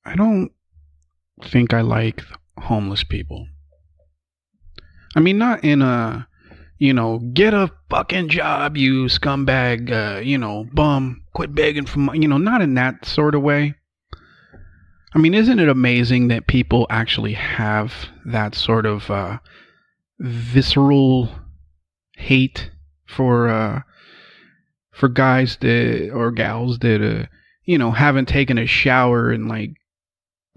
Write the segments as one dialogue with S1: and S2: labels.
S1: I don't think I like homeless people. I mean, not in a, get a fucking job, you scumbag, bum, quit begging for money, not in that sort of way. I mean, isn't it amazing that people actually have that sort of visceral hate for guys that or gals that haven't taken a shower in like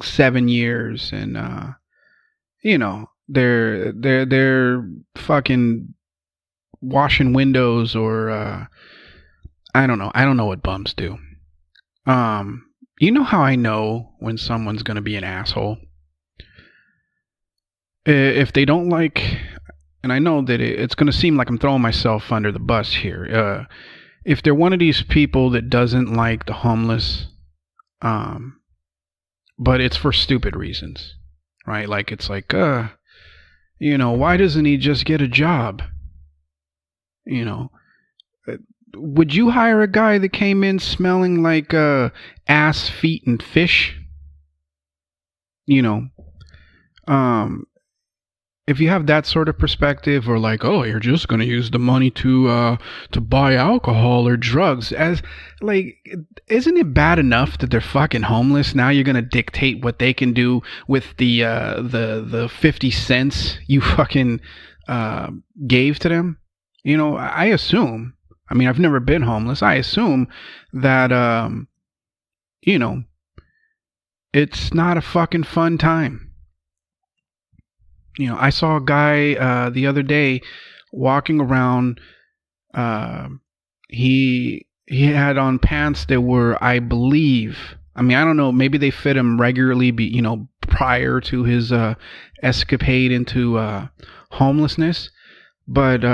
S1: 7 years, and they're fucking washing windows, or I don't know what bums do. You know how I know when someone's gonna be an asshole? If they don't like, and I know that it's gonna seem like I'm throwing myself under the bus here. If they're one of these people that doesn't like the homeless, um, but it's for stupid reasons, right? Like it's like, why doesn't he just get a job? You know, would you hire a guy that came in smelling like ass, feet, and fish? You know, um, if you have that sort of perspective, or like, oh, you're just going to use the money to buy alcohol or drugs, as like, isn't it bad enough that they're fucking homeless? Now you're going to dictate what they can do with the 50 cents you fucking gave to them. I assume, I mean, I've never been homeless. I assume that you know it's not a fucking fun time. I saw a guy the other day walking around. Uh, he had on pants that were, I believe, I mean, I don't know, maybe they fit him regularly, prior to his escapade into homelessness, but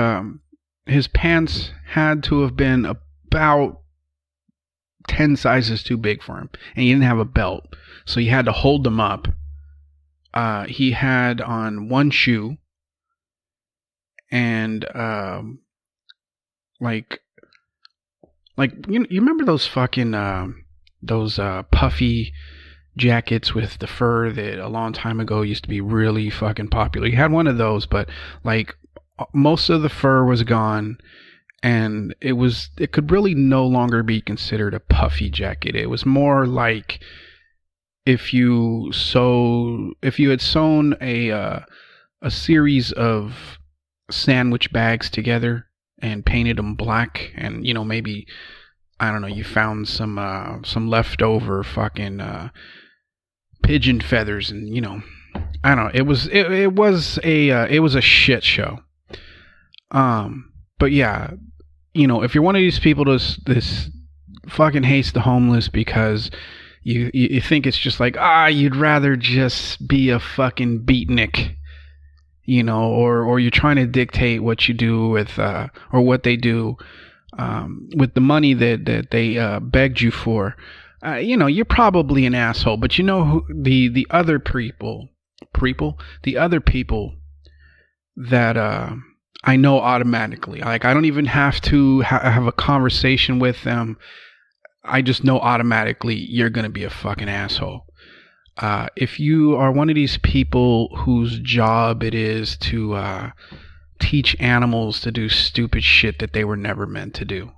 S1: his pants had to have been about 10 sizes too big for him, and he didn't have a belt, so he had to hold them up. He had on one shoe, and you remember those fucking those puffy jackets with the fur that a long time ago used to be really fucking popular. He had one of those, but like most of the fur was gone, and it could really no longer be considered a puffy jacket. It was more like if you had sewn a series of sandwich bags together and painted them black, and maybe, I don't know, you found some leftover fucking pigeon feathers, and I don't know, it was a shit show. But yeah, if you're one of these people this fucking hates the homeless because you think it's just like, you'd rather just be a fucking beatnik, or you're trying to dictate what you do with or what they do with the money that they begged you for. You're probably an asshole. But who the other the other people that I know automatically. Like, I don't even have to have a conversation with them. I just know automatically you're going to be a fucking asshole. If you are one of these people whose job it is to teach animals to do stupid shit that they were never meant to do.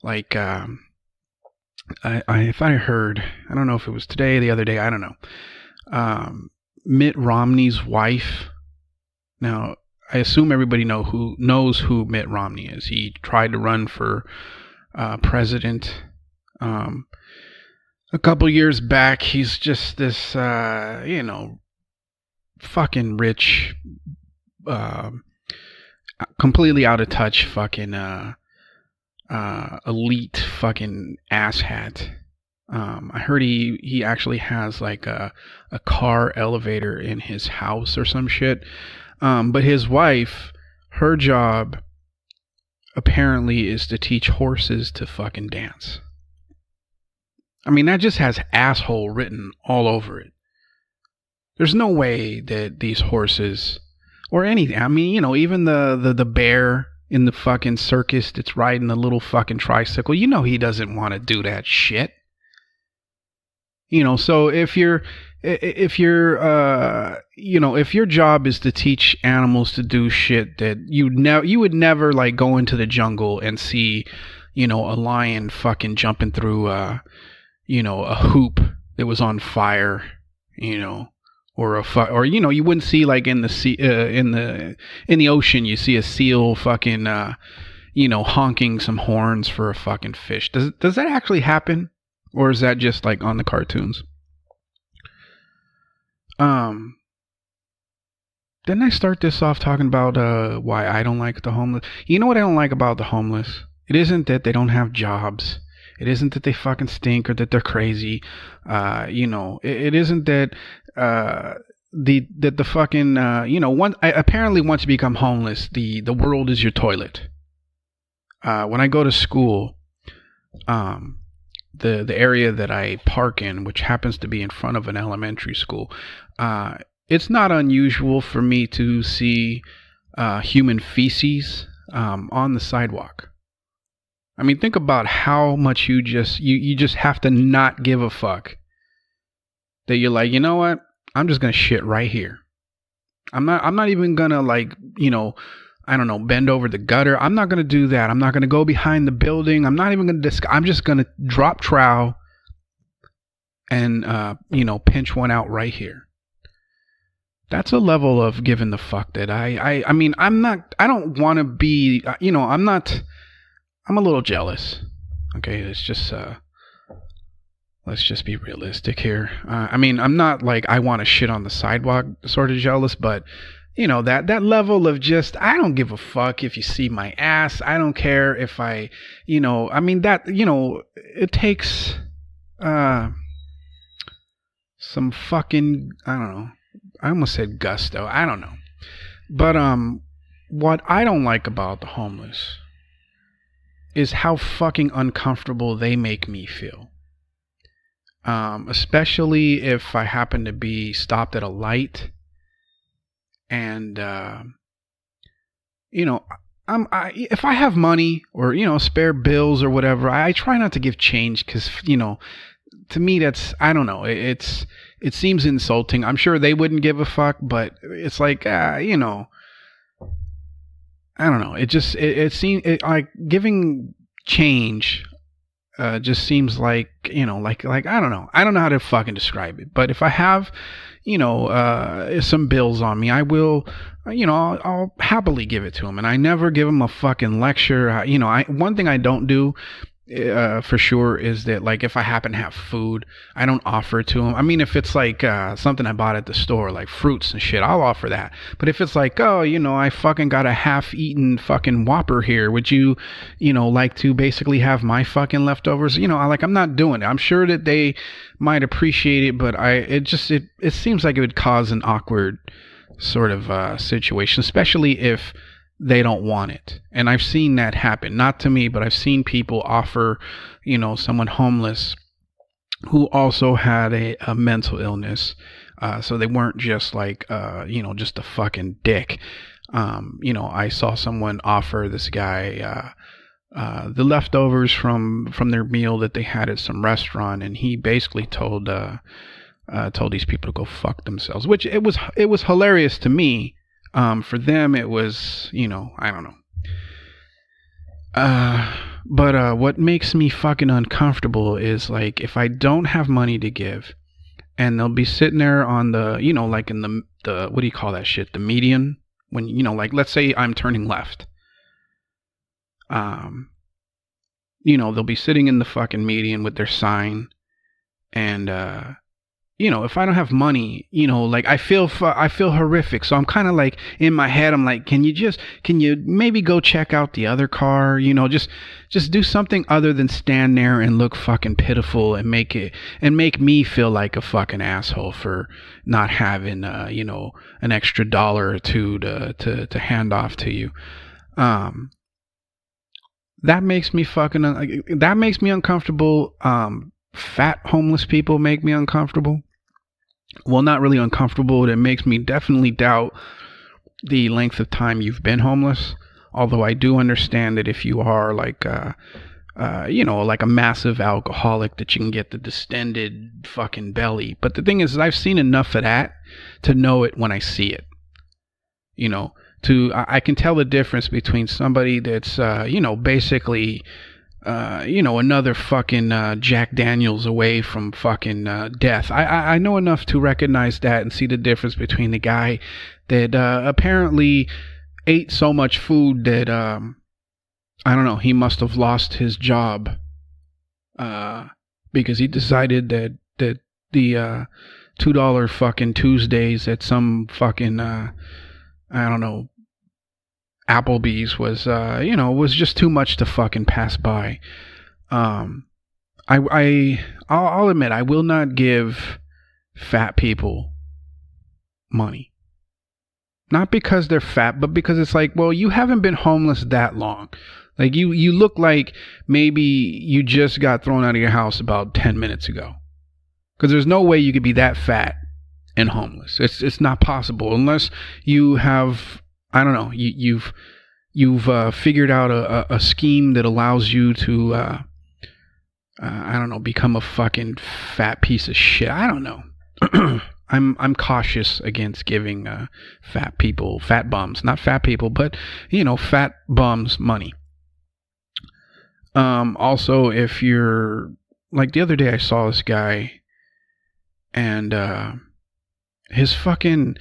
S1: Like, I thought I heard, I don't know if it was today or the other day, I don't know. Mitt Romney's wife. Now, I assume everybody knows who Mitt Romney is. He tried to run for president a couple years back. He's just this fucking rich, completely out of touch fucking elite fucking asshat. I heard he actually has like a car elevator in his house or some shit. But his wife, her job apparently is to teach horses to fucking dance. I mean, that just has asshole written all over it. There's no way that these horses, or anything, I mean, even the bear in the fucking circus that's riding the little fucking tricycle, he doesn't want to do that shit. So if your job is to teach animals to do shit that you would never like go into the jungle and see, a lion fucking jumping through a hoop that was on fire, or you wouldn't see like in the sea, in the ocean you see a seal fucking honking some horns for a fucking fish. Does that actually happen? Or is that just like on the cartoons? Didn't I start this off talking about why I don't like the homeless? You know what I don't like about the homeless? It isn't that they don't have jobs. It isn't that they fucking stink or that they're crazy. It isn't that the fucking apparently once you become homeless, the world is your toilet. When I go to school, the area that I park in, which happens to be in front of an elementary school, it's not unusual for me to see human feces on the sidewalk. I mean, think about how much you just have to not give a fuck. That you're like, you know what? I'm just gonna shit right here. I'm not even gonna like, I don't know, bend over the gutter. I'm not gonna do that. I'm not gonna go behind the building. I'm not even gonna I'm just gonna drop trowel and pinch one out right here. That's a level of giving the fuck that I don't want to be, I'm a little jealous. Okay, let's just be realistic here. I'm not like I want to shit on the sidewalk sort of jealous, but that level of just, I don't give a fuck if you see my ass. I don't care if it takes some fucking, I don't know. I almost said gusto. I don't know. But what I don't like about the homeless is how fucking uncomfortable they make me feel. Especially if I happen to be stopped at a light and if I have money or spare bills or whatever, I try not to give change because to me that's, I don't know, it seems insulting. I'm sure they wouldn't give a fuck, but it's like I don't know. It seems like giving change just seems like like I don't know. I don't know how to fucking describe it. But if I have some bills on me, I will I'll happily give it to them, and I never give them a fucking lecture. One thing I don't do for sure is that, like, if I happen to have food, I don't offer it to them. I mean, if it's like something I bought at the store, like fruits and shit, I'll offer that. But if it's like, oh, I fucking got a half-eaten fucking Whopper here, would you like to basically have my fucking leftovers? I'm not doing it. I'm sure that they might appreciate it, but it seems like it would cause an awkward sort of situation, especially if they don't want it. And I've seen that happen, not to me, but I've seen people offer someone homeless who also had a mental illness, so they weren't just like just a fucking dick. I saw someone offer this guy the leftovers from their meal that they had at some restaurant, and he basically told these people to go fuck themselves, which it was hilarious to me. For them, it was, I don't know. But what makes me fucking uncomfortable is, like, if I don't have money to give, and they'll be sitting there on the, like in the what do you call that shit? The median, when, like, let's say I'm turning left. They'll be sitting in the fucking median with their sign, and if I don't have money, like I feel horrific. So I'm kind of like in my head, I'm like, can you maybe go check out the other car? Just do something other than stand there and look fucking pitiful and make me feel like a fucking asshole for not having, an extra $1 or $2 to hand off to you. That makes me uncomfortable. Fat homeless people make me uncomfortable. Well, not really uncomfortable. It makes me definitely doubt the length of time you've been homeless. Although I do understand that if you are like like a massive alcoholic that you can get the distended fucking belly. But the thing is, I've seen enough of that to know it when I see it. I can tell the difference between somebody that's, basically, another fucking Jack Daniels away from fucking death. I know enough to recognize that and see the difference between the guy that apparently ate so much food that, I don't know, he must have lost his job because he decided that the $2 fucking Tuesdays at some fucking, I don't know, Applebee's was just too much to fucking pass by. I'll admit, I will not give fat people money. Not because they're fat, but because it's like, well, you haven't been homeless that long. Like you look like maybe you just got thrown out of your house about 10 minutes ago. Because there's no way you could be that fat and homeless. It's not possible unless you have, I don't know, you've figured out a scheme that allows you to I don't know, become a fucking fat piece of shit. I don't know. I'm cautious against giving fat bums, not fat people, but fat bums money. Also, if you're like the other day, I saw this guy, and his fucking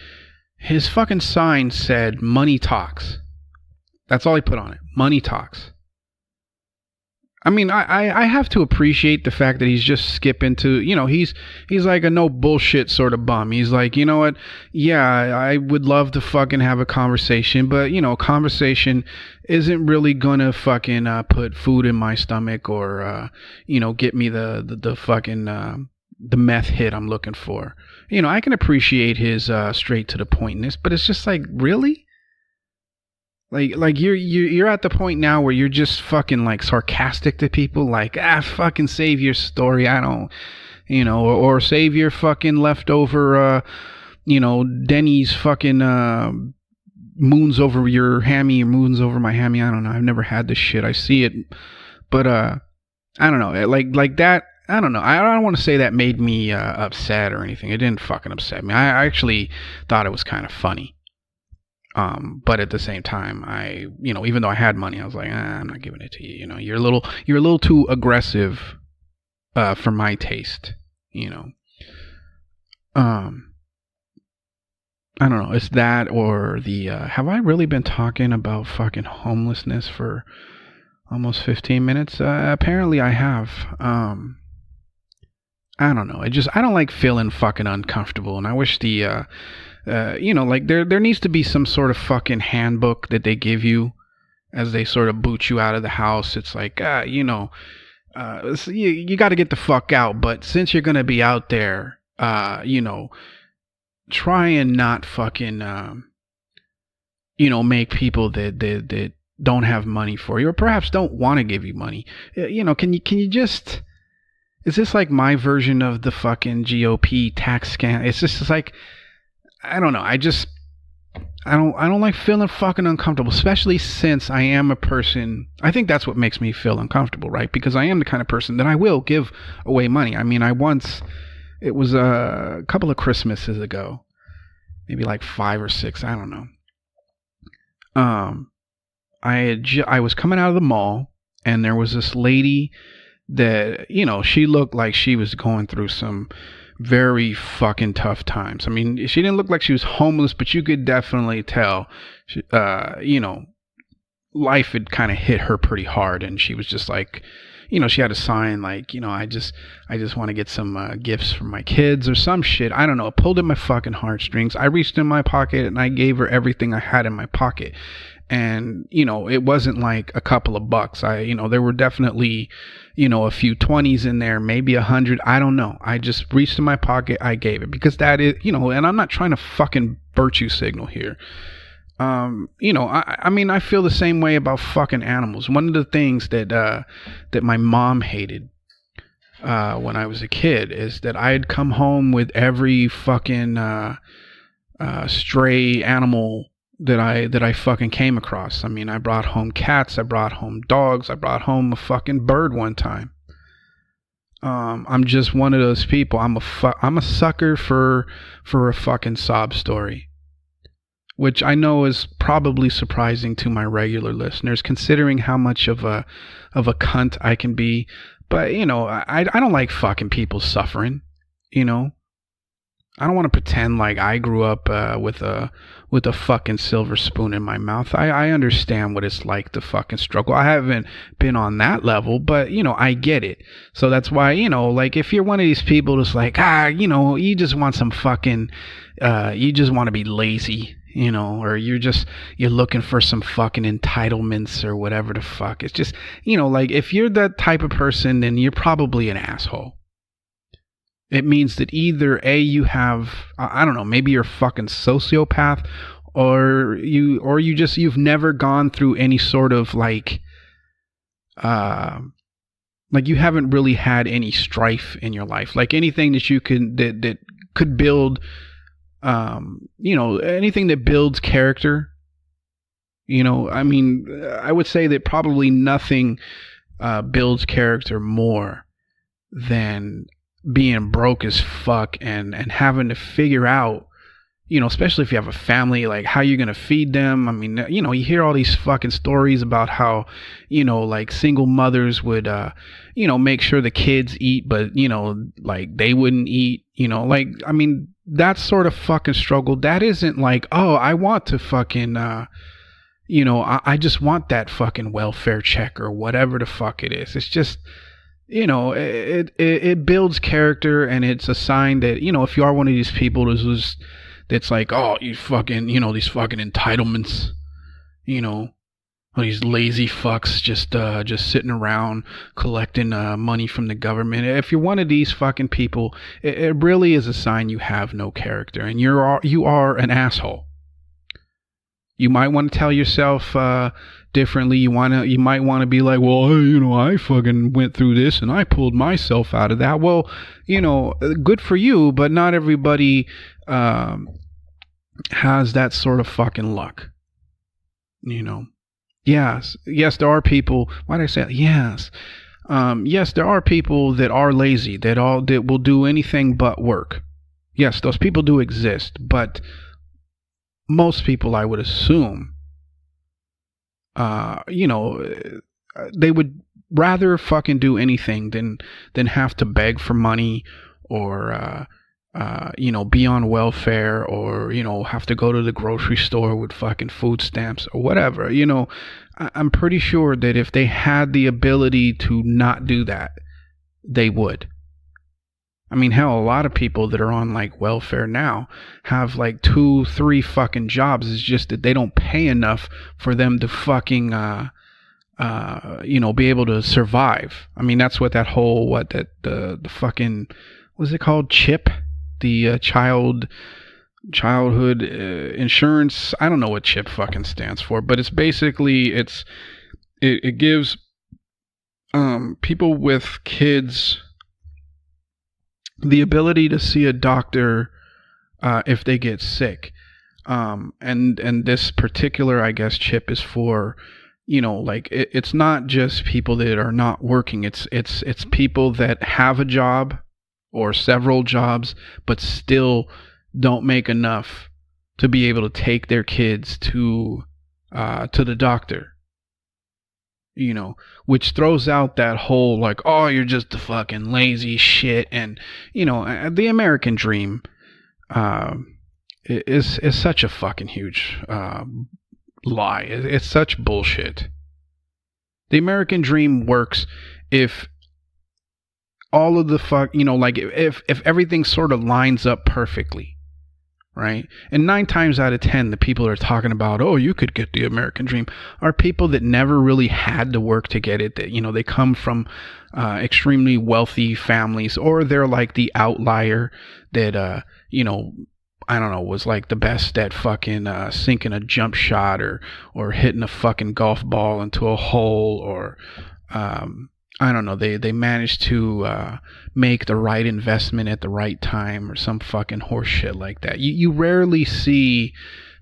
S1: sign said "Money Talks." That's all he put on it. Money talks. I mean, I have to appreciate the fact that he's just skipping to, he's like a no bullshit sort of bum. He's like, you know what? Yeah, I would love to fucking have a conversation, but, conversation isn't really gonna fucking put food in my stomach or, get me the fucking, the meth hit I'm looking for. I can appreciate his straight to the pointness, but it's just like, really? Like you're at the point now where you're just fucking like sarcastic to people, like fucking save your story. I don't, or save your fucking leftover, Denny's fucking moons over your hammy or moons over my hammy. I don't know. I've never had this shit. I see it, but I don't know. Like that. I don't know. I don't want to say that made me upset or anything. It didn't fucking upset me. I actually thought it was kind of funny. But at the same time, even though I had money, I was like, I'm not giving it to you. You're a little too aggressive, for my taste, I don't know. It's that or the, have I really been talking about fucking homelessness for almost 15 minutes? Apparently I have. I don't know. I don't like feeling fucking uncomfortable. And I wish the, like there needs to be some sort of fucking handbook that they give you as they sort of boot you out of the house. It's like, you got to get the fuck out. But since you're going to be out there, try and not fucking, make people that don't have money for you or perhaps don't want to give you money. Can you just, is this like my version of the fucking GOP tax scam? It's just like, I don't know. I don't like feeling fucking uncomfortable, especially since I am a person. I think that's what makes me feel uncomfortable, right? Because I am the kind of person that I will give away money. I mean, it was a couple of Christmases ago, maybe like 5 or 6. I don't know. I was coming out of the mall and there was this lady that, she looked like she was going through some very fucking tough times. I mean, she didn't look like she was homeless, but you could definitely tell, life had kind of hit her pretty hard. And she was just like, she had a sign like, I just want to get some gifts for my kids or some shit. I don't know. It pulled at my fucking heartstrings. I reached in my pocket and I gave her everything I had in my pocket. And, it wasn't like a couple of bucks. There were definitely, a few 20s in there, maybe 100. I don't know. I just reached in my pocket. I gave it because that is, and I'm not trying to fucking virtue signal here. I mean, I feel the same way about fucking animals. One of the things that my mom hated, when I was a kid is that I'd come home with every fucking, stray animal that I fucking came across. I mean, I brought home cats, I brought home dogs, I brought home a fucking bird one time. I'm just one of those people. I'm a sucker for a fucking sob story, which I know is probably surprising to my regular listeners, considering how much of a cunt I can be. But you know, I don't like fucking people suffering. You know, I don't want to pretend like I grew up with a fucking silver spoon in my mouth. I understand what it's like to fucking struggle. I haven't been on that level, but you know, I get it. So that's why, you know, like if you're one of these people that's like, you know, you just want some fucking you just want to be lazy, you know, or you're looking for some fucking entitlements or whatever the fuck. It's just, you know, like if you're that type of person, then you're probably an asshole. It means that either A, you have, I don't know, maybe you're a fucking sociopath, or you've never gone through any sort of like you haven't really had any strife in your life, like anything that you could that could build, you know, anything that builds character. You know, I mean, I would say that probably nothing builds character more than being broke as fuck and having to figure out, you know, especially if you have a family, like how you're gonna feed them. I mean, you know, you hear all these fucking stories about how, you know, like single mothers would you know, make sure the kids eat, but you know, like they wouldn't eat, you know, like, I mean, that sort of fucking struggle, that isn't like, oh, I want to fucking you know, I just want that fucking welfare check or whatever the fuck it is. It's just, you know, it builds character, and it's a sign that, you know, if you are one of these people that's like, oh, you fucking, you know, these fucking entitlements, you know, all these lazy fucks just sitting around collecting money from the government. If you're one of these fucking people, it really is a sign you have no character, and you are an asshole. You might want to tell yourself differently. You might want to be like, well, you know, I fucking went through this and I pulled myself out of that. Well, you know, good for you, but not everybody has that sort of fucking luck. You know, yes, there are people. Why did I say that? Yes, yes, there are people that are lazy, that will do anything but work. Yes, those people do exist, but most people, I would assume, you know, they would rather fucking do anything than have to beg for money, or you know, be on welfare, or you know, have to go to the grocery store with fucking food stamps or whatever. You know, I'm pretty sure that if they had the ability to not do that, they would. I mean, hell, a lot of people that are on like welfare now have like 2-3 fucking jobs. It's just that they don't pay enough for them to fucking, you know, be able to survive. I mean, that's what that whole, the fucking, what's it called? CHIP? The childhood insurance. I don't know what CHIP fucking stands for, but it's basically, it gives people with kids the ability to see a doctor if they get sick, and this particular, I guess, chip is for, you know, like it's not just people that are not working. It's people that have a job or several jobs, but still don't make enough to be able to take their kids to the doctor. You know, which throws out that whole like, oh, you're just a fucking lazy shit. And, you know, the American dream is such a fucking huge lie. It's such bullshit. The American dream works if all of the fuck, you know, like if everything sort of lines up perfectly. Right? And 9 times out of 10, the people that are talking about, oh, you could get the American dream, are people that never really had to work to get it. That, you know, they come from extremely wealthy families, or they're like the outlier that, you know, I don't know, was like the best at fucking sinking a jump shot, or hitting a fucking golf ball into a hole, or I don't know, they managed to make the right investment at the right time, or some fucking horse shit like that. You rarely see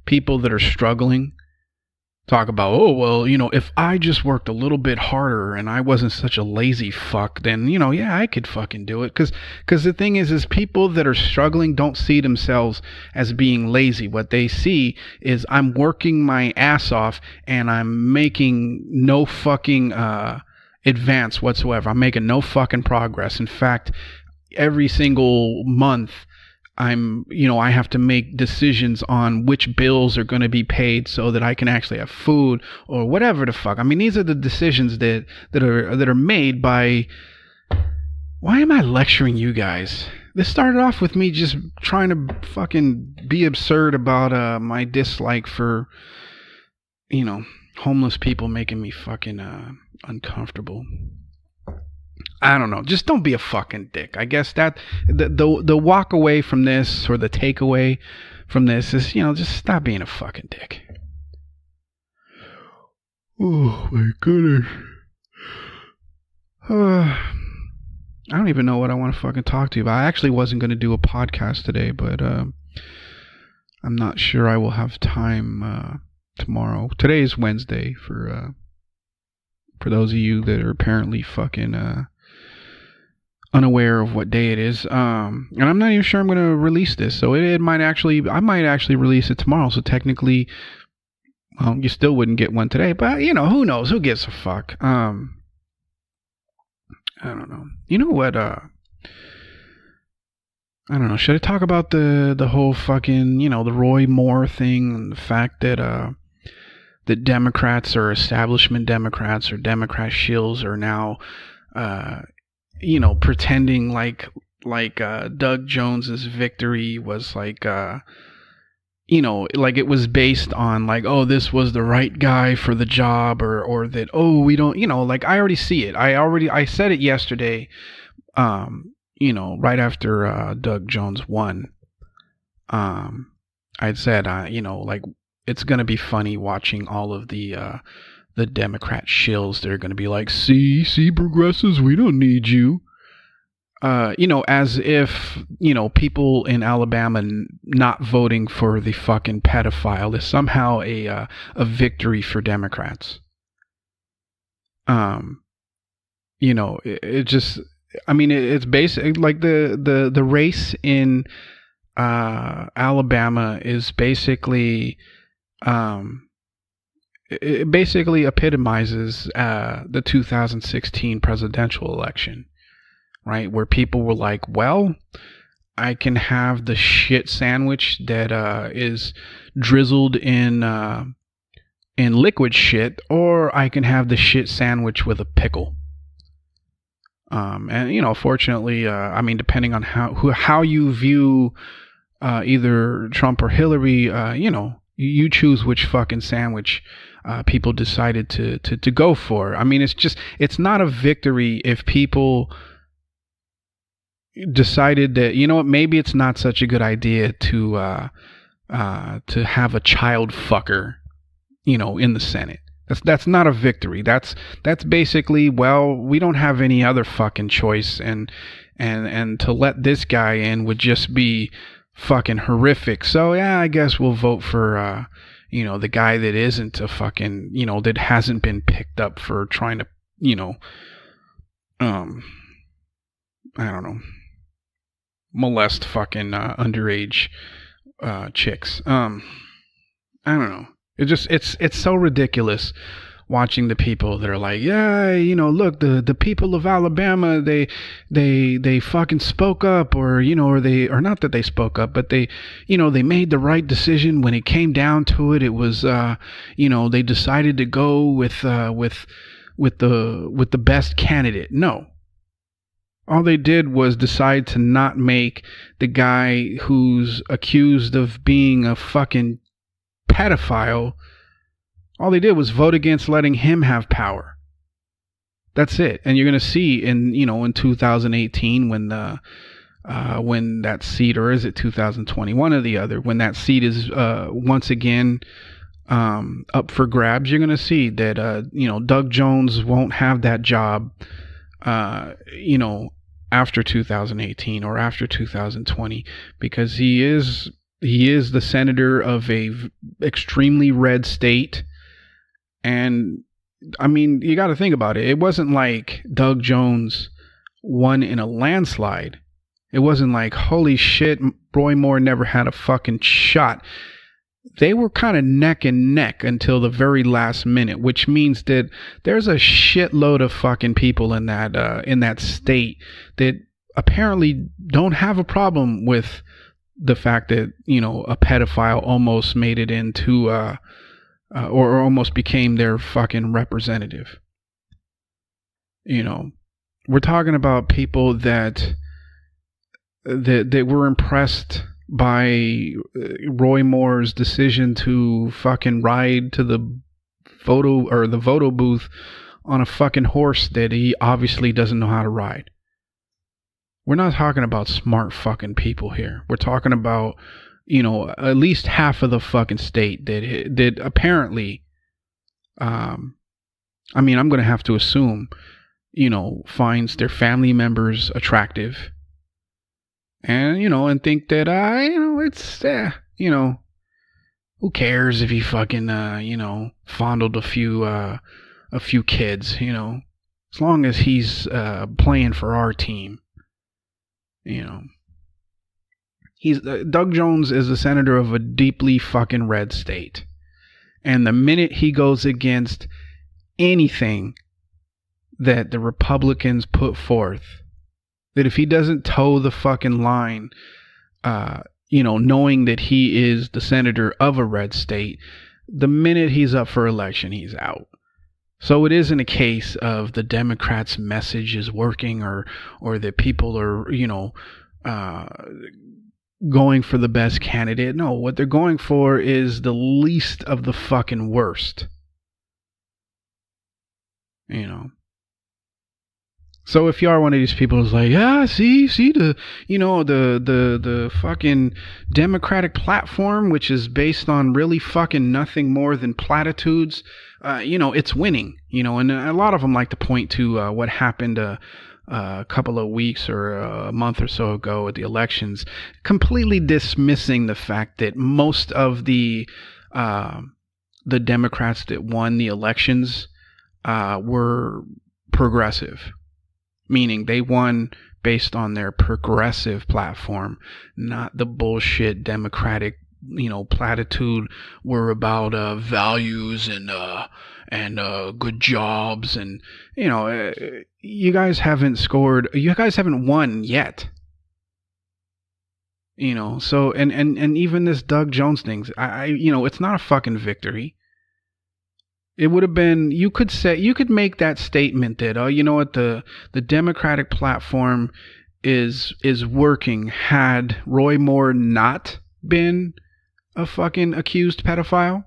S1: people that are struggling talk about, oh, well, if I just worked a little bit harder and I wasn't such a lazy fuck, then, yeah, I could fucking do it. Because the thing is people that are struggling don't see themselves as being lazy. What they see is I'm working my ass off and I'm making no fucking advance whatsoever. I'm making no fucking progress. In fact, every single month, I have to make decisions on which bills are going to be paid so that I can actually have food or whatever the fuck. I mean, these are the decisions that are made by. Why am I lecturing you guys? This started off with me just trying to fucking be absurd about my dislike for, homeless people making me fucking uncomfortable. I don't know. Just don't be a fucking dick. I guess that the walk away from this, or the takeaway from this, is, just stop being a fucking dick. Oh my goodness. I don't even know what I want to fucking talk to you about. I actually wasn't going to do a podcast today, but I'm not sure I will have time tomorrow. Today is Wednesday for those of you that are apparently fucking unaware of what day it is, and I'm not even sure I'm going to release this, so I might actually release it tomorrow. So technically, well, you still wouldn't get one today, but who knows? Who gives a fuck? I don't know. You know what? I don't know. Should I talk about the whole fucking the Roy Moore thing, and the fact that the Democrats, or establishment Democrats, or Democrat shills, are now pretending like Doug Jones's victory was like like it was based on like, oh, this was the right guy for the job, or that, oh, we don't, like, I already see it. I said it yesterday, right after Doug Jones won. I'd said, like, it's gonna be funny watching all of the Democrat shills. They're gonna be like, see progressives, we don't need you. As if, people in Alabama not voting for the fucking pedophile is somehow a victory for Democrats. It just, it's basic, like the race in Alabama is basically, it basically epitomizes the 2016 presidential election. Right, where people were like, well, I can have the shit sandwich that is drizzled in liquid shit, or I can have the shit sandwich with a pickle. And fortunately, depending on how you view either Trump or Hillary, you choose which fucking sandwich people decided to go for. It's not a victory if people decided that, maybe it's not such a good idea to have a child fucker, in the Senate. That's not a victory. That's basically, well, we don't have any other fucking choice, and to let this guy in would just be fucking horrific. So yeah, I guess we'll vote for the guy that isn't a fucking, that hasn't been picked up for trying to, I don't know, molest fucking underage chicks. I don't know. It's so ridiculous watching the people that are like, yeah, look, the people of Alabama, they fucking spoke up, or not that they spoke up, but they made the right decision when it came down to it. It was they decided to go with the best candidate. No. All they did was decide to not make the guy who's accused of being a fucking pedophile. All they did was vote against letting him have power. That's it. And you're going to see in 2018 when that seat, or is it 2020, one or the other, when that seat is once again up for grabs, you're going to see that Doug Jones won't have that job after 2018 or after 2020, because he is He is the senator of a extremely red state. And I mean, you got to think about it. It wasn't like Doug Jones won in a landslide. It wasn't like, holy shit, Roy Moore never had a fucking shot. They were kind of neck and neck until the very last minute, which means that there's a shitload of fucking people in that state that apparently don't have a problem with the fact that, you know, a pedophile almost made it into or almost became their fucking representative. You know, we're talking about people that were impressed by Roy Moore's decision to fucking ride to the photo booth on a fucking horse that he obviously doesn't know how to ride. We're not talking about smart fucking people here. We're talking about, you know, at least half of the fucking state that apparently, I mean, I'm going to have to assume, you know, finds their family members attractive. And, you know, and think that, you know, it's, you know, who cares if he fucking, you know, fondled a few kids, you know, as long as he's playing for our team, you know. He's Doug Jones is a senator of a deeply fucking red state. And the minute he goes against anything that the Republicans put forth, that if he doesn't toe the fucking line, you know, knowing that he is the senator of a red state, the minute he's up for election, he's out. So it isn't a case of the Democrats' message is working or that people are, you know, going for the best candidate. No, what they're going for is the least of the fucking worst. You know. So if you are one of these people who's like, see the, you know, the fucking Democratic platform, which is based on really fucking nothing more than platitudes, you know, it's winning, you know, and a lot of them like to point to what happened a couple of weeks or a month or so ago at the elections, completely dismissing the fact that most of the Democrats that won the elections were progressive. Meaning they won based on their progressive platform, not the bullshit Democratic, you know, platitude were about values and good jobs. And, you know, you guys haven't won yet. You know, so, and even this Doug Jones thing, you know, it's not a fucking victory. It would have been, you could make that statement that, oh, you know what, the Democratic platform is working had Roy Moore not been a fucking accused pedophile.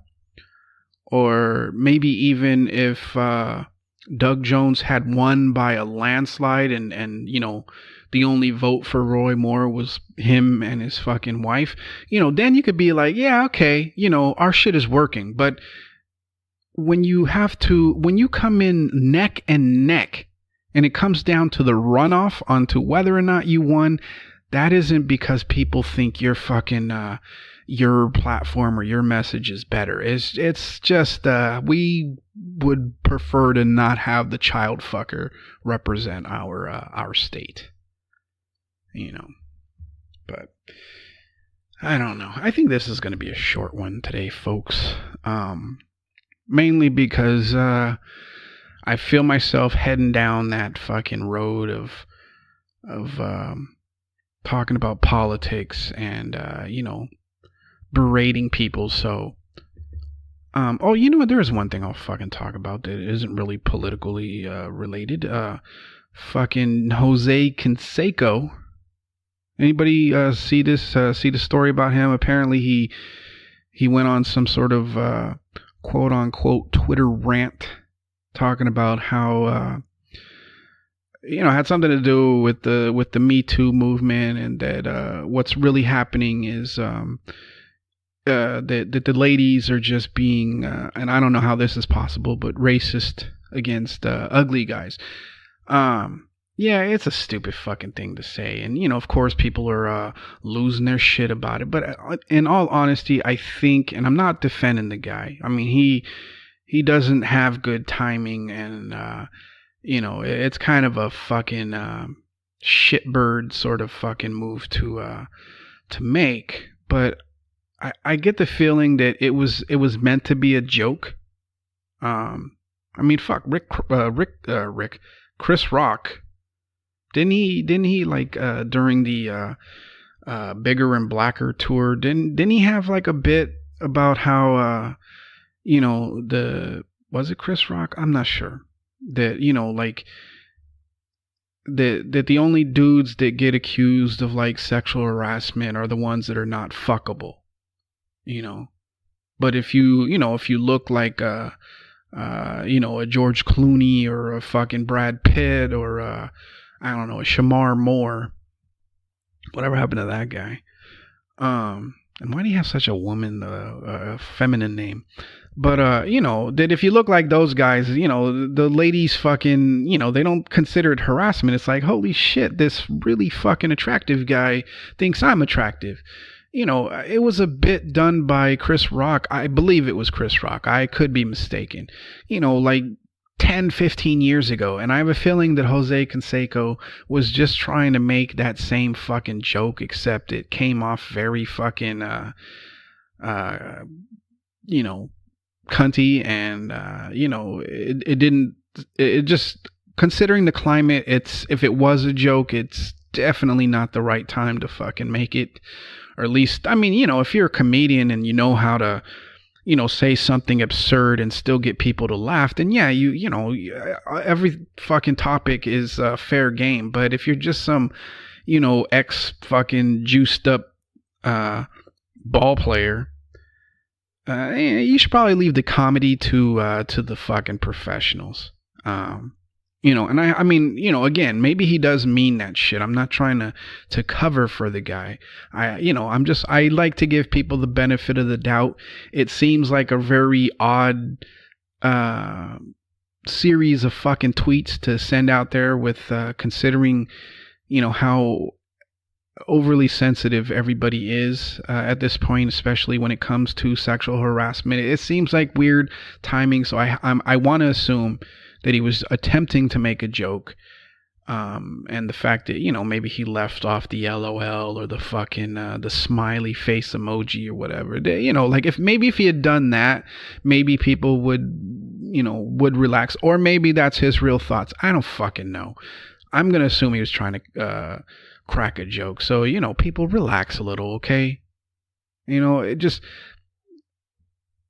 S1: Or maybe even if Doug Jones had won by a landslide and you know, the only vote for Roy Moore was him and his fucking wife, you know, then you could be like, yeah, okay, you know, our shit is working. But when you come in neck and neck and it comes down to the runoff onto whether or not you won, that isn't because people think your fucking your platform or your message is better. It's just we would prefer to not have the child fucker represent our state, you know. But I don't know. I think this is going to be a short one today, folks. Mainly because I feel myself heading down that fucking road of talking about politics and you know, berating people. So oh, you know what, there is one thing I'll fucking talk about that isn't really politically related. Fucking Jose Canseco. Anybody see the story about him? Apparently he went on some sort of quote unquote Twitter rant talking about how you know, had something to do with the Me Too movement, and that what's really happening is that the ladies are just being and I don't know how this is possible, but racist against ugly guys. Yeah, it's a stupid fucking thing to say. And, of course, people are losing their shit about it. But in all honesty, I think, and I'm not defending the guy. I mean, he doesn't have good timing. And, it's kind of a fucking shitbird sort of fucking move to make. But I get the feeling that it was meant to be a joke. I mean, fuck, Chris Rock. Didn't he like during the Bigger and Blacker tour, didn't he have like a bit about how was it Chris Rock? I'm not sure. That like that the only dudes that get accused of like sexual harassment are the ones that are not fuckable. But if you look like a George Clooney or a fucking Brad Pitt or I don't know, a Shamar Moore. Whatever happened to that guy? And why do you have such a feminine name? But that if you look like those guys, the ladies fucking, they don't consider it harassment. It's like, holy shit, this really fucking attractive guy thinks I'm attractive. It was a bit done by Chris Rock. I believe it was Chris Rock. I could be mistaken. Like 10, 15 years ago. And I have a feeling that Jose Canseco was just trying to make that same fucking joke, except it came off very fucking, cunty. And, it didn't, it just, considering the climate, if it was a joke, it's definitely not the right time to fucking make it. Or at least, I mean, if you're a comedian and you know how to, say something absurd and still get people to laugh, then yeah, every fucking topic is fair game. But if you're just some, ex fucking juiced up ball player, you should probably leave the comedy to the fucking professionals. And I mean, again, maybe he does mean that shit. I'm not trying to cover for the guy. I like to give people the benefit of the doubt. It seems like a very odd series of fucking tweets to send out there with considering, how overly sensitive everybody is at this point, especially when it comes to sexual harassment. It seems like weird timing. So I want to assume that he was attempting to make a joke, and the fact that maybe he left off the LOL or the fucking the smiley face emoji or whatever. Like if he had done that, maybe people would relax, or maybe that's his real thoughts. I don't fucking know. I'm gonna assume he was trying to crack a joke. So people relax a little, okay? It just.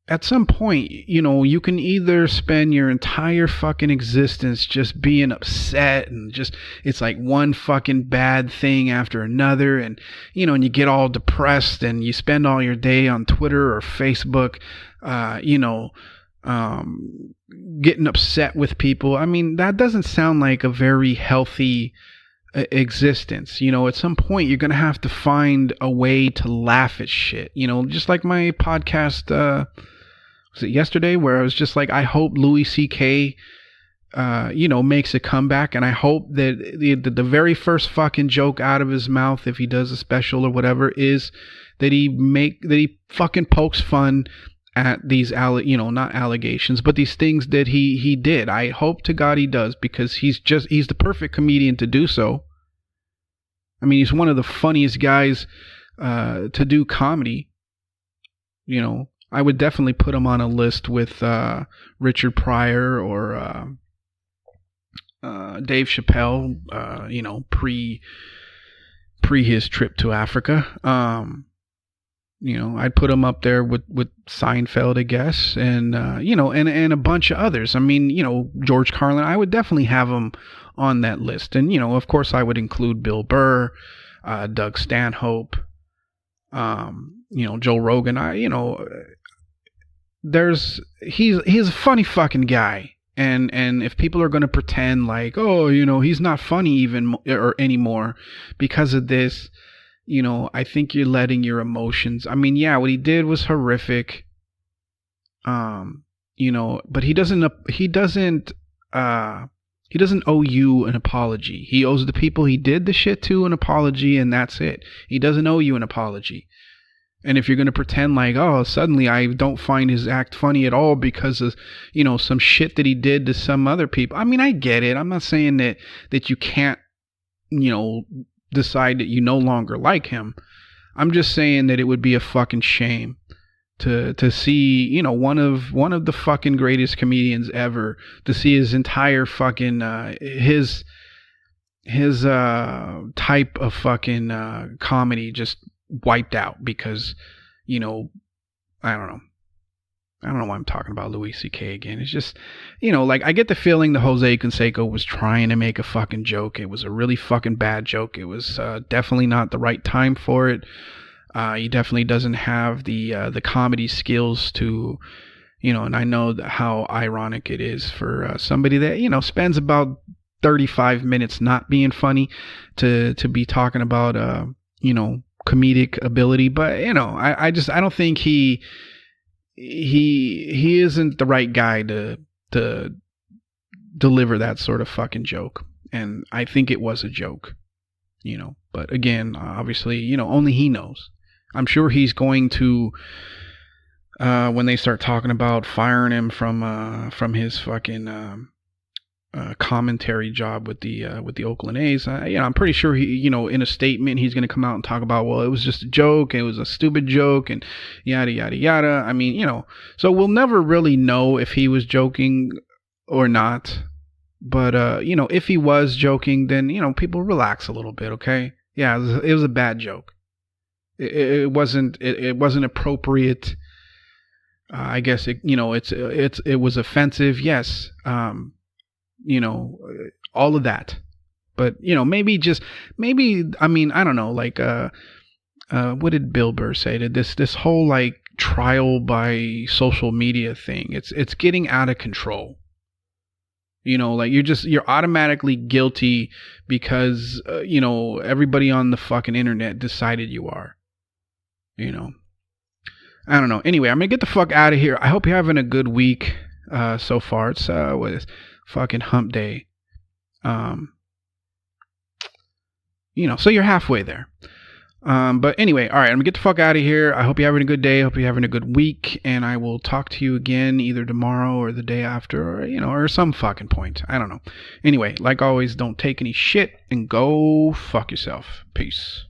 S1: At some point, you can either spend your entire fucking existence just being upset and just, it's like one fucking bad thing after another. And, and you get all depressed and you spend all your day on Twitter or Facebook, getting upset with people. I mean, that doesn't sound like a very healthy existence. At some point you're going to have to find a way to laugh at shit, just like my podcast, was it yesterday, where I was just like, I hope Louis C.K. Makes a comeback, and I hope that the very first fucking joke out of his mouth, if he does a special or whatever, is that he fucking pokes fun at these not allegations, but these things that he did. I hope to God he does, because he's the perfect comedian to do so. I mean, he's one of the funniest guys to do comedy. I would definitely put him on a list with Richard Pryor or Dave Chappelle, pre his trip to Africa. I'd put him up there with Seinfeld, I guess, and and a bunch of others. I mean, George Carlin. I would definitely have him on that list, and of course, I would include Bill Burr, Doug Stanhope, Joe Rogan. He's a funny fucking guy, and if people are going to pretend like, oh, he's not funny even or anymore because of this, I think you're letting your emotions. I mean, yeah, what he did was horrific, but he doesn't He doesn't owe you an apology. He owes the people he did the shit to an apology, and that's it. He doesn't owe you an apology. And if you're going to pretend like, oh, suddenly I don't find his act funny at all because of, some shit that he did to some other people. I mean, I get it. I'm not saying that you can't, decide that you no longer like him. I'm just saying that it would be a fucking shame to see, one of the fucking greatest comedians ever, to see his entire fucking his type of fucking comedy just wiped out because, I don't know. I don't know why I'm talking about Louis C.K. again. It's just, I get the feeling that Jose Canseco was trying to make a fucking joke. It was a really fucking bad joke. It was definitely not the right time for it. He definitely doesn't have the comedy skills to, and I know how ironic it is for somebody that, spends about 35 minutes not being funny to be talking about, comedic ability. But, I don't think he isn't the right guy to deliver that sort of fucking joke. And I think it was a joke, but again, obviously, only he knows. I'm sure he's going to, when they start talking about firing him from his fucking commentary job with the Oakland A's, I'm pretty sure he, in a statement, he's going to come out and talk about, well, it was just a joke, it was a stupid joke, and yada yada yada. I mean, so we'll never really know if he was joking or not. But if he was joking, then people relax a little bit, okay? Yeah, it was a bad joke. It wasn't appropriate. I guess it was offensive. Yes. All of that. But maybe I mean, I don't know, like what did Bill Burr say to this whole like trial by social media thing? It's getting out of control. Like you're automatically guilty because everybody on the fucking internet decided you are. I don't know. Anyway, I'm gonna get the fuck out of here. I hope you're having a good week so far. It's what is fucking hump day. So you're halfway there. But anyway, all right, I'm gonna get the fuck out of here. I hope you're having a good day. I hope you're having a good week, and I will talk to you again either tomorrow or the day after, or some fucking point. I don't know. Anyway, like always, don't take any shit and go fuck yourself. Peace.